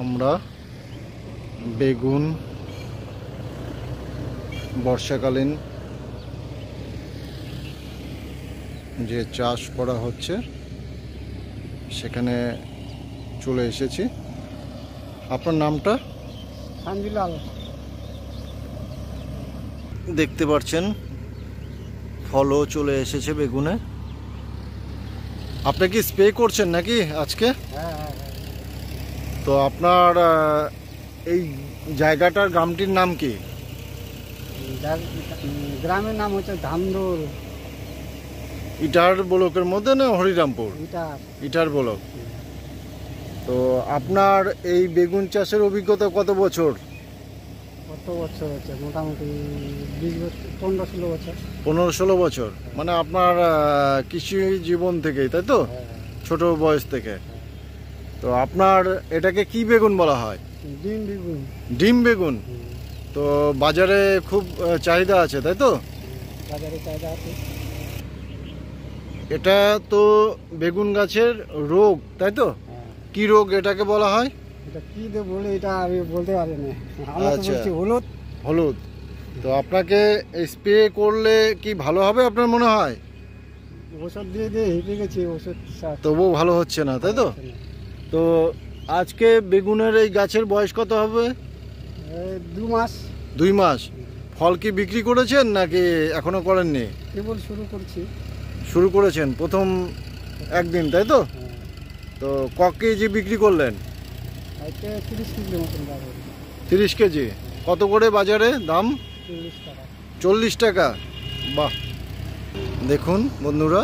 আমরা বেগুন বর্ষাকালীন যে চাষ করা হচ্ছে সেখানে চলে এসেছি। আপনার নামটা? কাঞ্জিলাল। দেখতে পাচ্ছেন ফলও চলে এসেছে বেগুনে। আপনি কি স্প্রে করছেন নাকি আজকে? হ্যাঁ। তো আপনার এই জায়গাটার গ্রামটির নাম কি? গ্রামের নাম হচ্ছে ধামদোল। ইটার ব্লকের মধ্যে না হরিরামপুর? ইটার ব্লক। তো আপনার এই বেগুন চাষের অভিজ্ঞতা কত বছর? কত বছর হচ্ছে? মোটামুটি 20 বছর, 15-16 বছর। 15-16 বছর। মানে আপনার কৃষি জীবন থেকেই, তাই তো? ছোট বয়স থেকে। তো আপনার এটাকে কি বেগুন বলা হয়? ডিম বেগুন। ডিম বেগুন। তো বাজারে খুব চাহিদা আছে, তাই তো? বাজারে চাহিদা আছে। এটা তো বেগুন গাছের রোগ, তাই তো? কি রোগ এটাকে বলা হয়? এটা কি দিয়ে বলে এটা আমি বলতে পারি না। আমরা তো বলছি হলুদ। হলুদ। তো আপনাকে স্প্রে করলে কি ভালো হবে আপনার মনে হয়? ওষুধ দিয়ে হেঁটে গেছি, ওষুধ তবুও ভালো হচ্ছে না, তাই তো? তো আজকে বেগুনের এই গাছের বয়স কত হবে? 2 মাস। 2 মাস। ফল কি বিক্রি করেছেন নাকি এখনো করেননি? কেবল শুরু করছি। শুরু করেছেন প্রথম একদিন, তাই তো? তো ক কেজি বিক্রি করলেন? 30 কেজি মতন যাবে। 30 কেজি। কত করে বাজারে দাম? 40 টাকা। 40 টাকা। বাহ, দেখুন বন্ধুরা,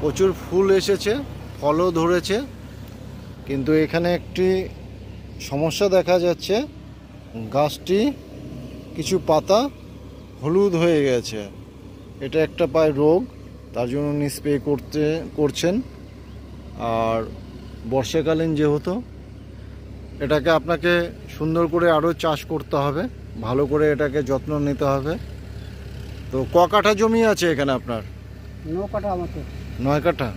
প্রচুর ফুল এসেছে, ফলও ধরেছে, কিন্তু এখানে একটি সমস্যা দেখা যাচ্ছে। গাছটি কিছু পাতা হলুদ হয়ে গেছে। এটা একটা পায় রোগ, তার জন্য উনি স্প্রে করছেন। আর বর্ষাকালীন যেহেতু এটাকে আপনাকে সুন্দর করে আরও চাষ করতে হবে, ভালো করে এটাকে যত্ন নিতে হবে। তো ক কাঠা জমি আছে এখানে আপনার? 9 কাঠা মতো। 9 কাঠা।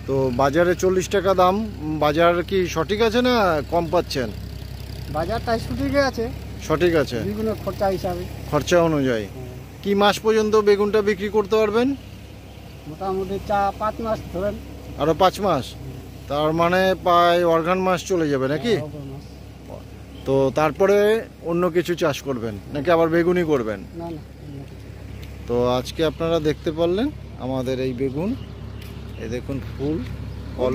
তো বাজারে 40 টাকা দাম, বাজার কি সঠিক আছে না কম পাচ্ছেন? বাজারটাই সঠিক আছে। সঠিক আছে বেগুনের খরচা হিসাবে, খরচা অনুযায়ী। কি মাস পর্যন্ত বেগুনটা বিক্রি করতে পারবেন? মোটামুটি 5 মাস ধরেন। আরও 5 মাস। তার মানে প্রায় অর্ঘান মাস চলে যাবে নাকি? তো তারপরে অন্য কিছু চাষ করবেন নাকি আবার বেগুনই করবেন? না। তো আজকে আপনারা দেখতে পারলেন আমাদের এই বেগুন। এই দেখুন ফুল, ফল।